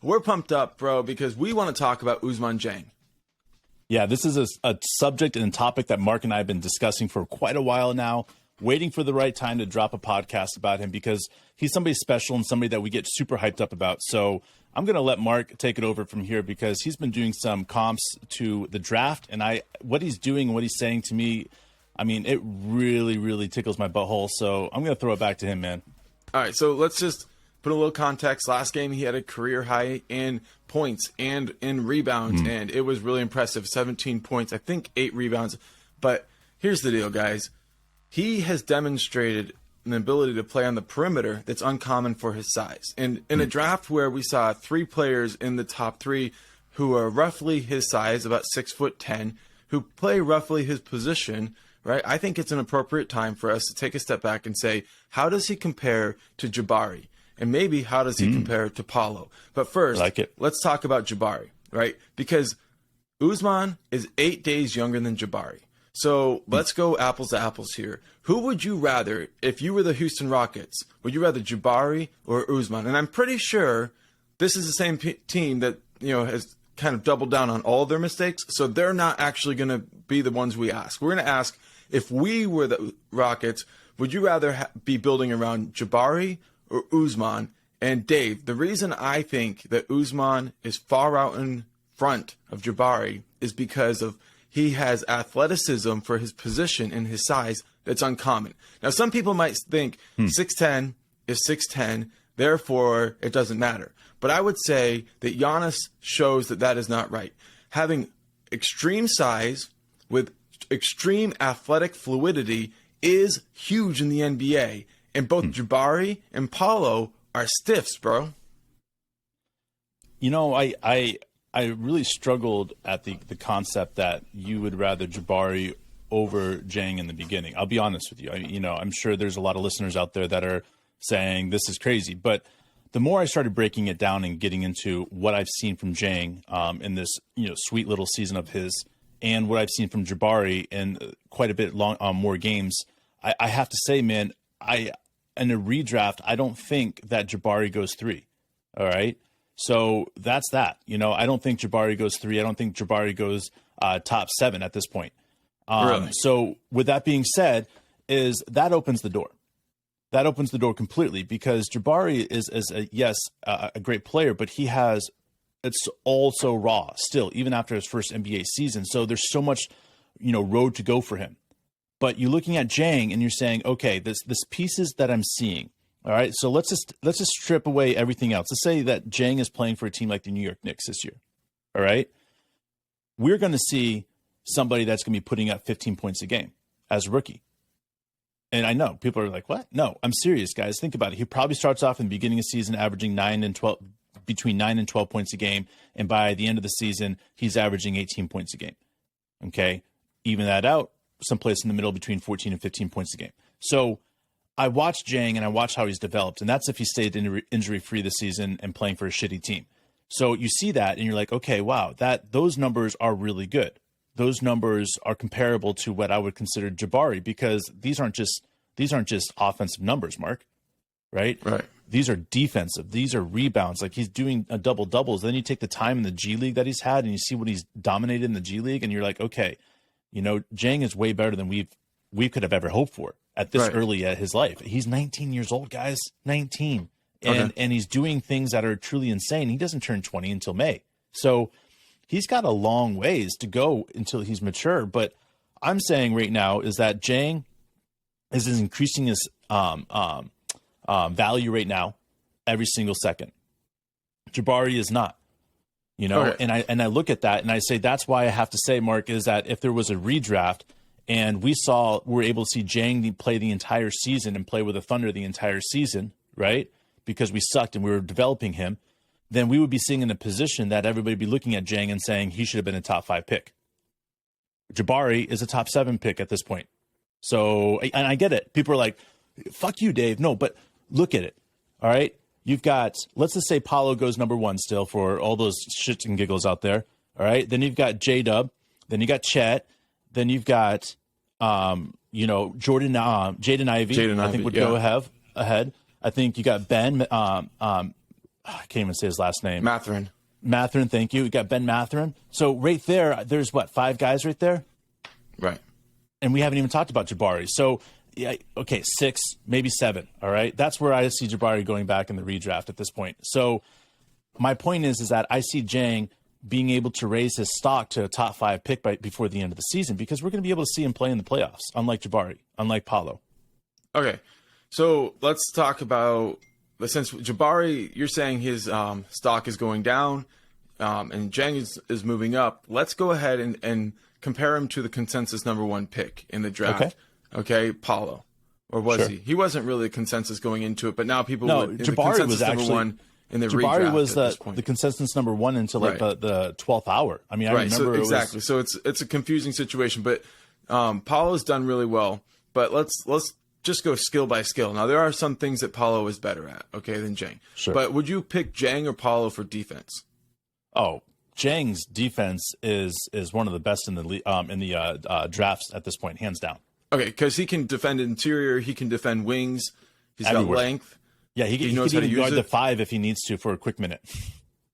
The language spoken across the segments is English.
we're pumped up, bro, because we want to talk about Ousmane Dieng. Yeah, this is a subject and topic that Mark and I have been discussing for quite a while now, waiting for the right time to drop a podcast about him because he's somebody special and somebody that we get super hyped up about. So I'm going to let Mark take it over from here because he's been doing some comps to the draft, and what he's doing and what he's saying to me, I mean, it really, really tickles my butthole. So I'm going to throw it back to him, man. All right, so let's just put a little context. Last game, he had a career high in points and in rebounds, and it was really impressive. 17 points, I think 8 rebounds. But here's the deal, guys. He has demonstrated an ability to play on the perimeter that's uncommon for his size. And in a draft where we saw 3 players in the top 3 who are roughly his size, about 6'10", who play roughly his position, right? I think it's an appropriate time for us to take a step back and say, how does he compare to Jabari? And maybe how does he compare to Paolo? But first, let's talk about Jabari, right? Because Ousmane is 8 days younger than Jabari. So let's go apples to apples here. Who would you rather, if you were the Houston Rockets, would you rather Jabari or Ousmane? And I'm pretty sure this is the same team that, has kind of doubled down on all of their mistakes. So they're not actually going to be the ones we ask. We're going to ask, if we were the Rockets, would you rather be building around Jabari or Ousmane? And Dave, the reason I think that Ousmane is far out in front of Jabari is because of he has athleticism for his position and his size that's uncommon. Now, some people might think 6'10" is 6'10", therefore it doesn't matter. But I would say that Giannis shows that that is not right. Having extreme size with extreme athletic fluidity is huge in the NBA. And both Jabari and Paolo are stiffs, bro. I really struggled at the concept that you would rather Jabari over Dieng in the beginning. I'll be honest with you. I'm sure there's a lot of listeners out there that are saying this is crazy. But the more I started breaking it down and getting into what I've seen from Dieng in this sweet little season of his, and what I've seen from Jabari in quite a bit more games, I have to say, man, in a redraft, I don't think that Jabari goes 3. All right. So that's that. I don't think Jabari goes 3. I don't think Jabari goes top 7 at this point. Really? So with that being said, that opens the door. That opens the door completely because Jabari is a great player, but it's also raw still, even after his first NBA season. So there's so much, road to go for him. But you're looking at Dieng and you're saying, okay, this pieces that I'm seeing. All right, so let's just strip away everything else. Let's say that Dieng is playing for a team like the New York Knicks this year. All right, we're going to see somebody that's going to be putting up 15 points a game as a rookie. And I know people are like, "What?" No, I'm serious, guys. Think about it. He probably starts off in the beginning of the season averaging between 9 and 12 points a game, and by the end of the season, he's averaging 18 points a game. Okay, even that out, someplace in the middle between 14 and 15 points a game. So I watched Dieng and I watched how he's developed, and that's if he stayed injury-free this season and playing for a shitty team. So you see that, and you're like, okay, wow, those numbers are really good. Those numbers are comparable to what I would consider Jabari because these aren't just offensive numbers, Mark, right? Right. These are defensive. These are rebounds. Like he's doing a double-doubles. Then you take the time in the G League that he's had, and you see what he's dominated in the G League, and you're like, okay, Dieng is way better than we could have ever hoped for at this early at his life. He's 19 years old, guys, 19. And he's doing things that are truly insane. He doesn't turn 20 until May. So he's got a long ways to go until he's mature. But I'm saying right now is that Dieng is increasing his value right now every single second. Jabari is not. And I look at that and I say that's why I have to say, Mark, is that if there was a redraft and we're able to see Dieng play the entire season and play with the Thunder the entire season, right? Because we sucked and we were developing him, then we would be seeing in a position that everybody would be looking at Dieng and saying he should have been a top 5 pick. Jabari is a top 7 pick at this point. So, and I get it. People are like, fuck you, Dave. No, but look at it. All right. You've got, let's just say Paolo goes number 1 still for all those shits and giggles out there. All right. Then you've got J-Dub. Then you got Chet. Then you've got, Jaden Ivey. I think would go ahead. I think you got Ben I can't even say his last name. Mathurin, thank you. You got Ben Mathurin. So right there, there's what, 5 guys right there? Right. And we haven't even talked about Jabari. So, yeah, okay, 6, maybe 7, all right? That's where I see Jabari going back in the redraft at this point. So my point is that I see Dieng being able to raise his stock to a top 5 pick before the end of the season, because we're going to be able to see him play in the playoffs, unlike Jabari, unlike Paolo. Okay, so let's talk about, since Jabari, you're saying his stock is going down and Dieng is moving up. Let's go ahead and compare him to the consensus number 1 pick in the draft. Okay, Paolo. Or was he? He wasn't really a consensus going into it, but now people Jabari was actually number 1 in the Jabari redraft was at this point. the consensus number 1 until like the 12th hour. I mean, I remember exactly. So it's a confusing situation, but Paolo's done really well. But let's just go skill by skill. Now, there are some things that Paolo is better at, than Dieng. Sure. But would you pick Dieng or Paolo for defense? Oh, Dieng's defense is one of the best in the drafts at this point, hands down. Okay, because he can defend interior, he can defend wings, he's Everywhere. got length. Yeah, he could even guard the 5 if he needs to for a quick minute.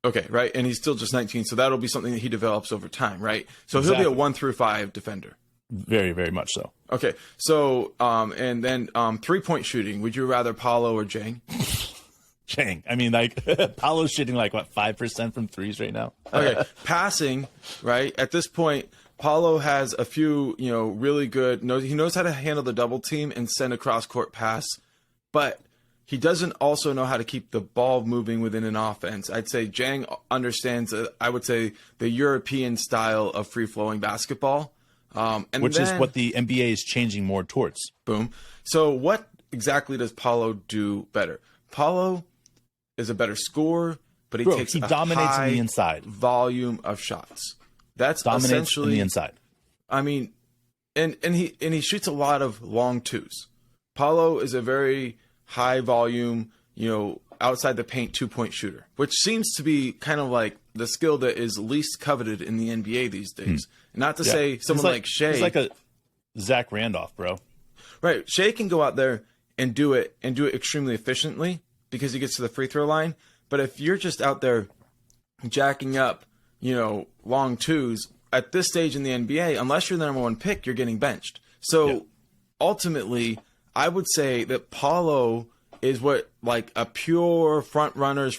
Okay, right, and he's still just 19, so that'll be something that he develops over time, right? So he'll be a 1 through 5 defender. Very, very much so. Okay, so and then 3-point shooting. Would you rather Paolo or Dieng? Dieng. I mean, like Paolo's shooting like what, 5% from threes right now. Okay, passing, right? At this point, Paolo has a few, really good. He knows how to handle the double team and send a cross court pass, but he doesn't also know how to keep the ball moving within an offense. I'd say Dieng understands, I would say, the European style of free flowing basketball. Which is what the NBA is changing more towards. Boom. So what exactly does Paolo do better? Paolo is a better scorer, but he dominates in the inside volume of shots. That's dominates essentially in the inside. I mean, and he shoots a lot of long twos. Paolo is a very high volume, outside the paint 2-point shooter, which seems to be kind of like the skill that is least coveted in the NBA these days. Not to say someone like Shea. He's like a Zach Randolph, bro. Right. Shea can go out there and do it extremely efficiently because he gets to the free throw line. But if you're just out there jacking up, long twos at this stage in the NBA, unless you're the number 1 pick, you're getting benched. So ultimately, I would say that Paolo is what like a pure front runner,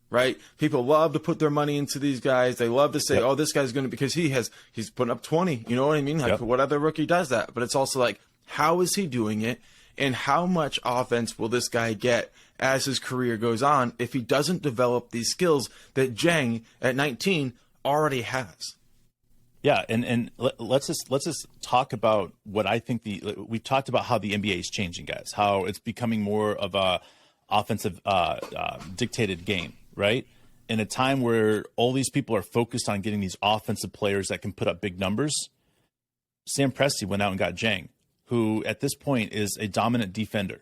right? People love to put their money into these guys. They love to say, oh, this guy's going to, because he's putting up 20. You know what I mean? Like what other rookie does that? But it's also like, how is he doing it? And how much offense will this guy get as his career goes on if he doesn't develop these skills that Dieng at 19 already has? Yeah, and let's just talk about what I think we talked about how the NBA is changing, guys. How it's becoming more of a offensive dictated game, right? In a time where all these people are focused on getting these offensive players that can put up big numbers, Sam Presti went out and got Dieng, who at this point is a dominant defender.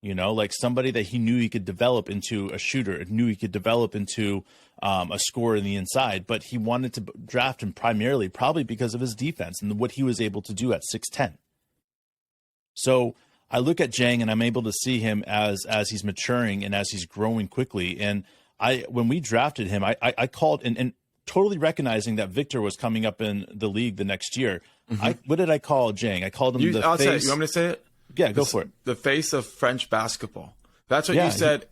Like somebody that he knew he could develop into a shooter, knew he could develop into a scorer in the inside, but he wanted to draft him primarily probably because of his defense and what he was able to do at 6'10". So I look at Dieng and I'm able to see him as he's maturing and as he's growing quickly. And when we drafted him, I called and totally recognizing that Victor was coming up in the league the next year. What did I call Dieng? I called him the face. Say it. You want me to say it? Yeah, go for it. The face of French basketball. That's what you said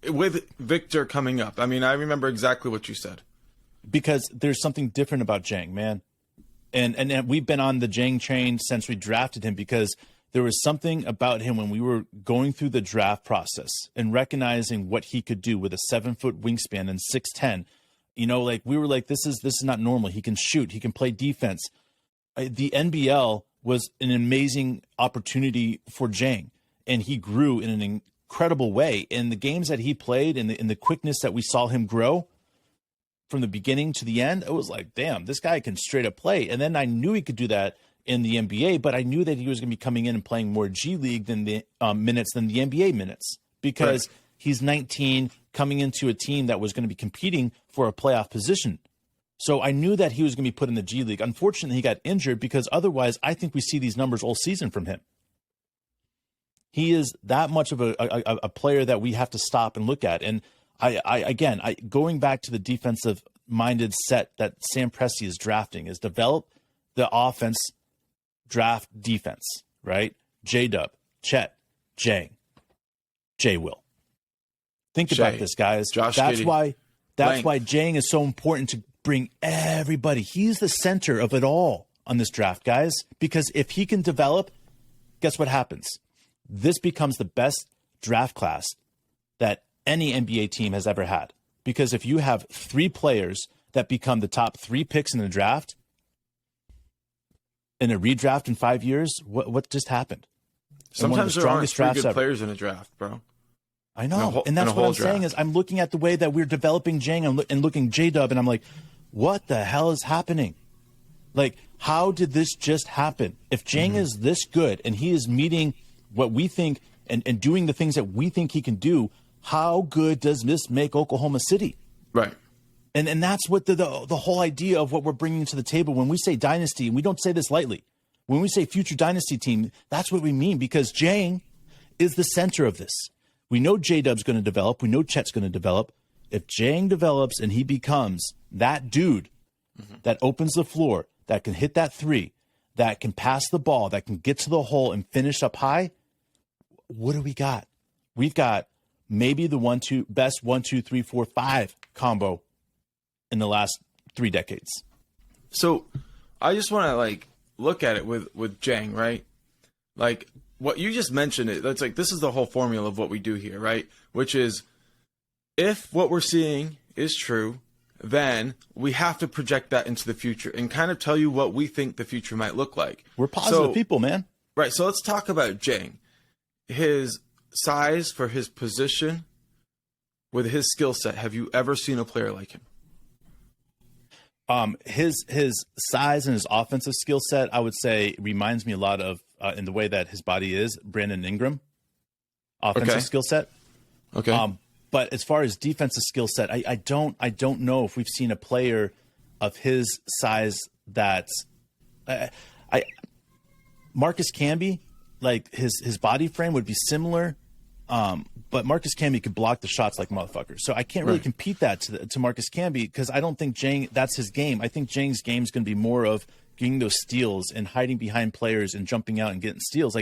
with Victor coming up. I mean, I remember exactly what you said. Because there's something different about Dieng, man. And we've been on the Dieng train since we drafted him because there was something about him when we were going through the draft process and recognizing what he could do with a 7-foot wingspan and 6'10". Like we were like, this is not normal. He can shoot. He can play defense. The NBL was an amazing opportunity for Dieng, and he grew in an incredible way. In the games that he played and in the quickness that we saw him grow from the beginning to the end, it was like, damn, this guy can straight up play. And then I knew he could do that in the NBA, but I knew that he was going to be coming in and playing more G League than the minutes than the NBA minutes because he's 19 coming into a team that was going to be competing for a playoff position. So I knew that he was going to be put in the G League. Unfortunately, he got injured because otherwise I think we see these numbers all season from him. He is that much of a player that we have to stop and look at. And Going back to the defensive minded set that Sam Presti is drafting is develop the offense, draft defense, right? J-Dub, Chet, Jang, J. Will. Think about this, guys. Josh that's Giddey. That's why Jang is so important to bring everybody. He's the center of it all on this draft, guys, because if he can develop, guess what happens? This becomes the best draft class that any NBA team has ever had. Because if you have 3 players that become the top 3 picks in the draft, in a redraft in 5 years, what just happened? Sometimes there aren't 3 good players in a draft, bro. I know. And that's what I'm saying is I'm looking at the way that we're developing Jang and looking J-Dub, and I'm like, what the hell is happening? Like, how did this just happen? If Jang is this good and he is meeting what we think and doing the things that we think he can do, how good does this make Oklahoma City? Right. And that's what the whole idea of what we're bringing to the table. When we say dynasty, and we don't say this lightly, when we say future dynasty team, that's what we mean, because Jang is the center of this. We know J-Dub's going to develop. We know Chet's going to develop. If Jang develops and he becomes that dude that opens the floor, that can hit that 3, that can pass the ball, that can get to the hole and finish up high, what do we got? We've got maybe the best 1, 2, 3, 4, 5 combo in the last 3 decades. So I just want to look at it with Jang, right? Like what you just mentioned, that's like, this is the whole formula of what we do here, right? Which is, if what we're seeing is true, then we have to project that into the future and kind of tell you what we think the future might look like. We're positive people, man. Right. So let's talk about Jang. His size for his position with his skill set. Have you ever seen a player like him? His size and his offensive skill set, I would say, reminds me a lot of, in the way that his body is, Brandon Ingram. Offensive skill set. Okay. But as far as defensive skill set, I don't know if we've seen a player of his size that Marcus Camby, like his body frame would be similar. But Marcus Camby could block the shots like motherfuckers. So I can't really compete that to Marcus Camby, because I don't think Jang, that's his game. I think Jang's game is going to be more of getting those steals and hiding behind players and jumping out and getting steals.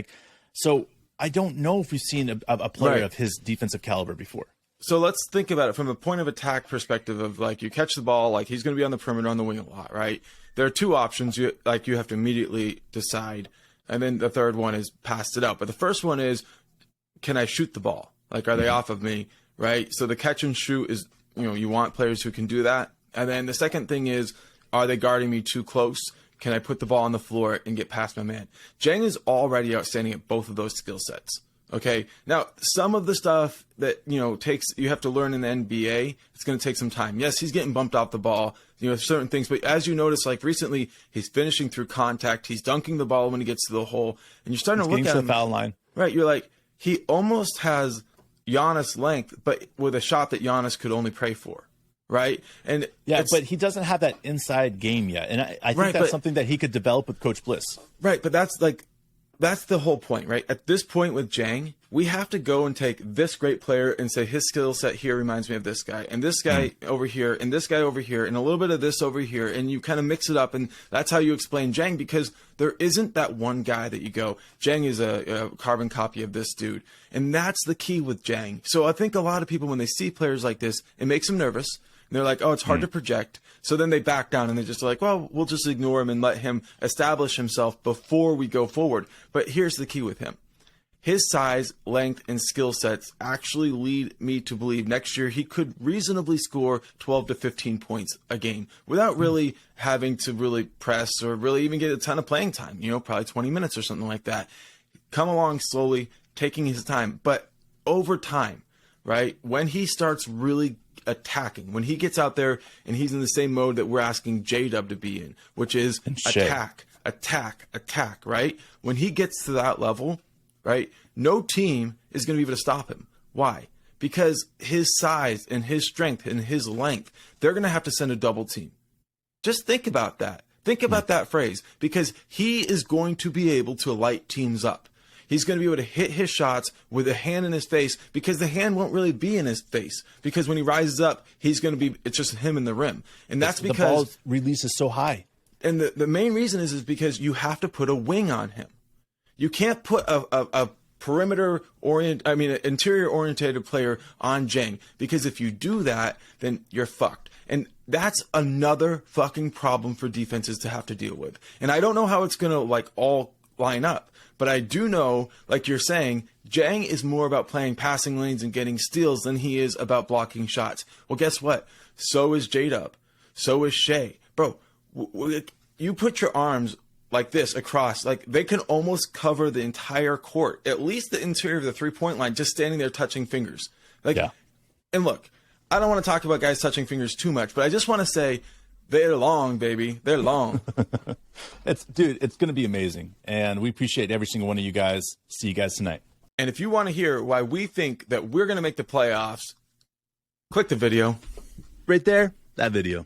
So I don't know if we've seen a player of his defensive caliber before. So let's think about it from a point of attack perspective of, like, you catch the ball, like, he's going to be on the perimeter on the wing a lot, right? There are 2 options you have to immediately decide. And then the third one is pass it out. But the first one is, can I shoot the ball? Like, are they off of me, right? So the catch and shoot is, you want players who can do that. And then the second thing is, are they guarding me too close? Can I put the ball on the floor and get past my man? Jang is already outstanding at both of those skill sets. Okay. Now, some of the stuff that, you have to learn in the NBA, it's going to take some time. Yes, he's getting bumped off the ball, certain things. But as you notice, like recently, he's finishing through contact. He's dunking the ball when he gets to the hole. And you're starting to look at him. The foul line. Right. You're like, he almost has Giannis length, but with a shot that Giannis could only pray for. Right. And but he doesn't have that inside game yet. And I think that's something that he could develop with Coach Bliss. Right. But that's the whole point, right? At this point with Jang, we have to go and take this great player and say his skill set here reminds me of this guy, and this guy over here, and this guy over here, and a little bit of this over here, and you kind of mix it up, and that's how you explain Jang, because there isn't that one guy that you go, Jang is a carbon copy of this dude, and that's the key with Jang. So I think a lot of people, when they see players like this, it makes them nervous. And they're like, oh, it's hard to project. So then they back down and they're just like, well, we'll just ignore him and let him establish himself before we go forward. But here's the key with him. His size, length, and skill sets actually lead me to believe next year he could reasonably score 12 to 15 points a game without really having to really press or really even get a ton of playing time, probably 20 minutes or something like that. Come along slowly, taking his time. But over time, right, when he starts really attacking, when he gets out there and he's in the same mode that we're asking J-Dub to be in, which is attack, right? When he gets to that level, right, no team is going to be able to stop him. Why? Because his size and his strength and his length, they're going to have to send a double team. Just think about that. Think about that phrase, because he is going to be able to light teams up. He's going to be able to hit his shots with a hand in his face, because the hand won't really be in his face, because when he rises up, he's going to be, it's just him in the rim. And that's because the ball release is so high. And the main reason is because you have to put a wing on him. You can't put a interior orientated player on Dieng, because if you do that, then you're fucked. And that's another fucking problem for defenses to have to deal with. And I don't know how it's going to like all line up, but I do know, like you're saying, Dieng is more about playing passing lanes and getting steals than he is about blocking shots. Well, guess what? So is J-Dub. So is Shea. Bro, you put your arms like this across, like they can almost cover the entire court, at least the interior of the three-point line, just standing there touching fingers. Like, yeah. And look, I don't want to talk about guys touching fingers too much, but I just want to say they're long, baby. They're long. It's going to be amazing. And we appreciate every single one of you guys. See you guys tonight. And if you want to hear why we think that we're going to make the playoffs, click the video. Right there, that video.